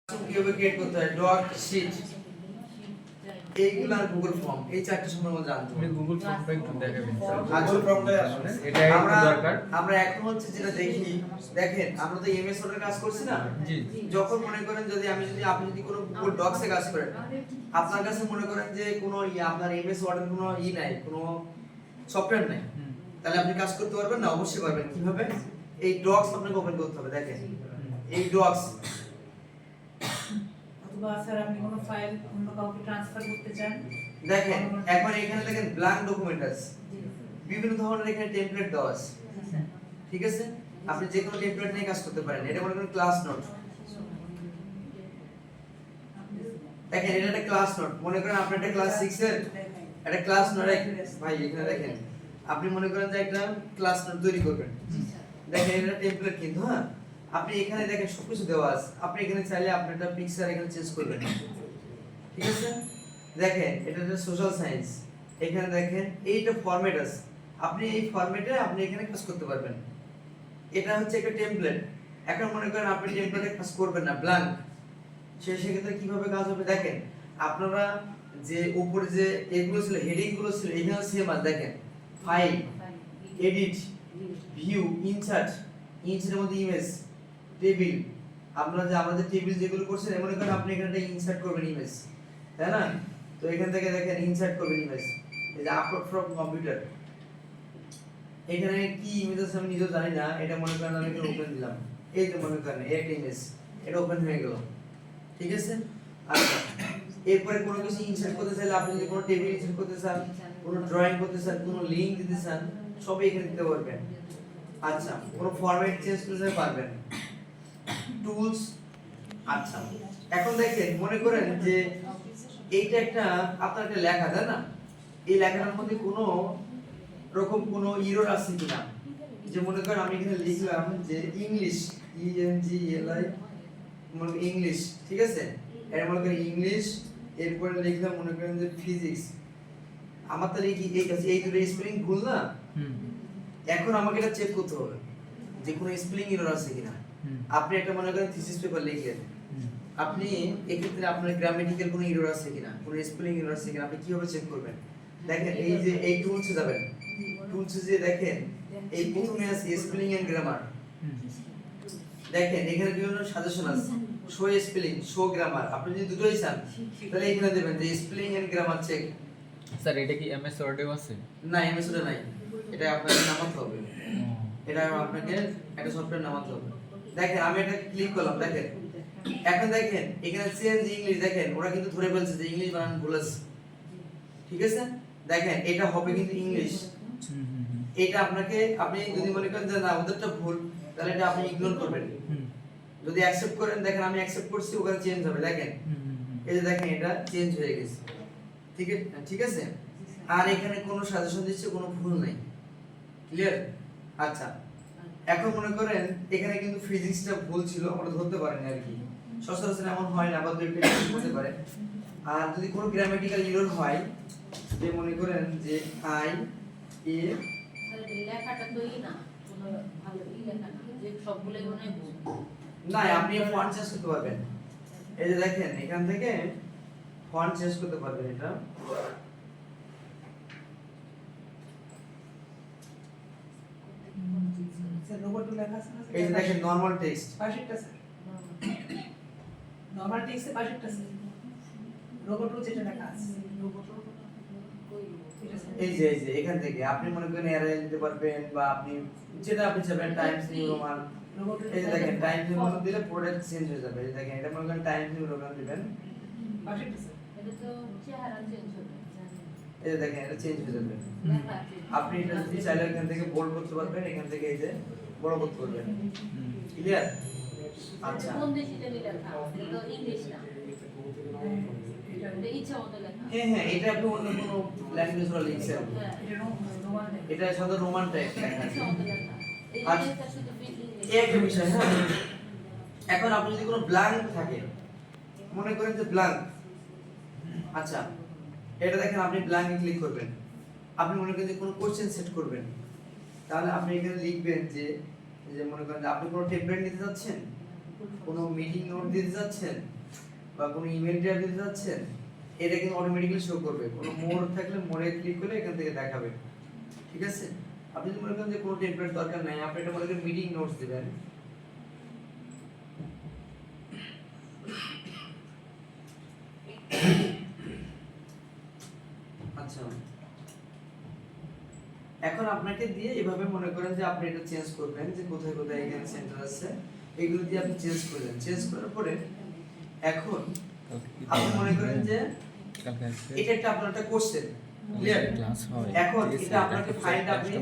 কিভাবে ক্রিয়েট করতে হয় ডট শিট এইগুলা গুগল ফর্ম এই চারটি সম্পর্কে জানতে হবে গুগল ফর্মটা একটু দেখাবেন গুগল ফর্মটাই আসলে এটা একটু দরকার আমরা এখন হচ্ছে যেটা দেখি দেখেন আমরা তো এমএস ওয়ার্ডের কাজ করছি না জি যখন মনে করেন যদি আপনি যদি কোনো গুগল ডক্সে কাজ করেন আপনার কাছে মনে করেন যে কোনো আপনার এমএস ওয়ার্ডের কোনো নাই কোনো সফটওয়্যার নাই তাহলে আপনি কাজ করতে পারবেন না অবশ্যই পারবেন কিভাবে এই ডক্স আপনাকে ওপেন করতে হবে দেখেন এই ডক্স অথবা স্যার আপনি কোনো ফাইল অন্য কাউকে ট্রান্সফার করতে চান দেখেন এখন এখানে দেখেন ব্ল্যাঙ্ক ডকুমেন্ট আছে বিভিন্ন ধরনের এখানে টেমপ্লেট দেওয়া আছে ঠিক আছে আপনি যে কোনো টেমপ্লেট নিয়ে কাজ করতে পারেন এটা মনে করেন ক্লাস নোট দেখেন এটা একটা ক্লাস নোট মনে করেন আপনি একটা ক্লাস 6 এর একটা ক্লাস নোট ভাই এখানে দেখেন আপনি মনে করেন যে একটা ক্লাস নোট তৈরি করবেন দেখেন এটা টেমপ্লেট কিন্তু হ্যাঁ আপনি এখানে দেখেন সবকিছু দেওয়া আছে আপনি এখানে চাইলে আপনি একটা পিকচার এখানে চেঞ্জ করবেন ঠিক আছে দেখেন এটা হচ্ছে সোশ্যাল সায়েন্স এখানে দেখেন এইটা ফরম্যাট আছে আপনি এই ফরম্যাটে আপনি এখানে কাজ করতে পারবেন এটা হচ্ছে একটা টেমপ্লেট এখন মনে করেন আপনি টেমপ্লেটে কাজ করবেন না ব্ল্যাঙ্ক সেক্ষেত্রে কিভাবে কাজ হবে দেখেন আপনারা যে উপরে যে এগুলো ছিল হেডিং গুলো ছিল এখানে সেম আছে দেখেন ফাইল এডিট ভিউ ইনসার্ট ইনসার্টের মধ্যে ইমেজ টেবিল আপনারা যে আমাদের টেবিল যেগুলো করছেন মনে করেন আপনি এখানে ইনসার্ট করবেন ইমেজ তাই না তো এখান থেকে দেখেন ইনসার্ট করবেন ইমেজ এই যে আপলোড ফ্রম কম্পিউটার এখানে কি ইমেজ আছে আমি নিজেও জানি না এটা মনে করেন আমি এখানে ওপেন দিলাম এই যে মনে করেন একটা ইমেজ এটা ওপেন হয়ে গেল ঠিক আছে আচ্ছা এরপরে কোনো কিছু ইনসার্ট করতে চাইলে আপনি যদি কোনো টেবিল ইনসার্ট করতে চান কোনো ড্রয়িং করতে চান কোনো লিংক দিতে চান সব এখানে দিতে পারবেন আচ্ছা কোনো ফরম্যাট চেঞ্জ করতে পারবেন টুলস আচ্ছা এখন দেখেন মনে করেন যে এইটা একটা আপনার একটা লেখা তাই না এই লেখাটার মধ্যে কোনো রকম কোনো এরর আছে কিনা যে মনে করেন আমি এখানে লিখলাম যে ইংলিশ ENGLI মানে ইংলিশ ঠিক আছে এর মনে করেন ইংলিশ এরপর লিখলাম মনে করেন যে ফিজিক্স আমার তাহলে কি এই দুটো স্পেলিং ভুল না এখন আমাকে এটা চেক করতে হবে যে কোনো স্পেলিং এরর আছে কিনা আপনি একটা মনে করেন থিসিস পেপার লিখেন আপনি এক্ষেত্রে আপনার গ্রামাটিক্যাল কোনো এরর আছে কিনা কোনো স্পেলিং এরর আছে কিনা আপনি কিভাবে চেক করবেন দেখেন এই যে এই টুলসে যাবেন টুলসে যে দেখেন এই প্রথমে আছে স্পেলিং এন্ড গ্রামার দেখেন এখানে বিভিন্ন সাজেশন আছে শো স্পেলিং শো গ্রামার আপনি যদি দুটোই চান তাহলে এখানে দেবেন যে spelling and grammar check sir এটা কি এমএস ওয়ার্ডেও আছে না এমএস ওয়ার্ডে নাই এটা আপনাকে নামাতে হবে এটা আপনাকে একটা সফটওয়্যার নামাতে হবে দেখেন আমি এটা ক্লিক করলাম দেখেন এখন দেখেন এখানে চেঞ্জ ইংলিশ দেখেন ওরা কিন্তু ধরে বলছে যে ইংলিশ বানান ভুল আছে ঠিক আছে দেখেন এটা হবে কিন্তু ইংলিশ এটা আপনাকে আপনি যদি মনে করেন যে না ওদেরটা ভুল তাহলে এটা আপনি ইগনোর করবেন যদি অ্যাকসেপ্ট করেন দেখেন আমি অ্যাকসেপ্ট করছি ওখানে চেঞ্জ হবে দেখেন এই যে দেখেন এটা চেঞ্জ হয়ে গেছে ঠিক আছে আর এখানে কোনো সাজেশন দিচ্ছে কোনো ভুল নাই ক্লিয়ার আচ্ছা এখন মনে করেন এখানে কিন্তু ফিজিক্সটা ভুল ছিল আমরা ধরতে পারিনি আর কি সচরাচর এমন হয় না আবার দুইটা হতে পারে আর যদি কোনো গ্রামাটিক্যাল এরর হয় যে মনে করেন যে আই এ লেখাটা তো না কোনো ভালো লেখা না যে সবগুলাই মনে হয় ভুল না আপনি ফন্ট চেঞ্জ করতে পারবেন এই যে দেখেন এখান থেকে ফন্ট চেঞ্জ করতে পারবেন এটা স্যার রোবট লেখা আছে না এই যে দেখেন নরমাল টেক্সট পাশেরটা স্যার নরমাল টেক্সটে পাশেরটা স্যার রোবট যেটা লেখা আছে এই যে এখান থেকে আপনি মনে করেন এরর দিতে পারবেন বা আপনি যেটা আপনি চাইবেন টাইমস নিউ রোমান এই যে দেখেন টাইমস নিউ রোমান দিলে প্রোডাক্ট চেঞ্জ হয়ে যাবে এই যে দেখেন এটা মনে করেন টাইমস নিউ রোমান দিবেন পাশেরটা স্যার এটা তো চেহারা চেঞ্জ হবে এই যে দেখেন এটা চেঞ্জ হয়ে যাবে লেখা আপনি এটা যদি চাইলে এখান থেকে বোল্ড করতে পারবেন এখান থেকে এই যে বড় করতে পারবেন ক্লিয়ার আচ্ছা কোন দেশে জানি লেখা এটা তো ইংলিশ না এটা ইচ্ছা মতো লেখা হ্যাঁ এটা আপনি অন্য কোনো ল্যাঙ্গুয়েজ ওরা লিখছেন এটা রোমান এটা সাধারণত রোমান টাইপ ইচ্ছা মতো লেখা এই আচ্ছা। লেখা শুধু ইংলিশ এই একটা বিষয় হ্যাঁ এখন আপনি যদি কোনো ব্ল্যাঙ্ক থাকে মনে করেন যে ব্ল্যাঙ্ক আচ্ছা এটা দেখেন আপনি ব্ল্যাঙ্কে ক্লিক করবেন আপনি মনে করেন যে কোনো কোশ্চেন সেট করবেন তাহলে আপনি এখানে লিখবেন যে মনে করেন যে আপনি কোনো টেমপ্লেট নিতে যাচ্ছেন কোনো মিটিং নোট দিতে যাচ্ছেন বা কোনো ইমেল ড্রাইভ দিতে যাচ্ছেন, এটা কিন্তু অটোমেটিক্যালি শো করবে। কোনো মোর থাকলে মোরে ক্লিক করলে এখান থেকে দেখাবে। ঠিক আছে? আপনি যদি মনে করেন যে কোনো টেমপ্লেট দরকার নাই, আপনি এটা মনে করেন মিটিং নোটস দিবেন। আচ্ছা, এখন আপনাকে দিয়ে এভাবে মনে করেন যে আপনি এটা চেঞ্জ করবেন, যে কোথায় কোথায় এখানে সেন্টার আছে এগুলো দিয়ে আপনি চেঞ্জ করলেন। চেঞ্জ করার পরে এখন আপনি মনে করেন যে এটা একটা আপনার একটা কোশ্চেন, ক্লিয়ার? ক্লাস হয় এখন এটা আপনাকে ফাইলটা আপনি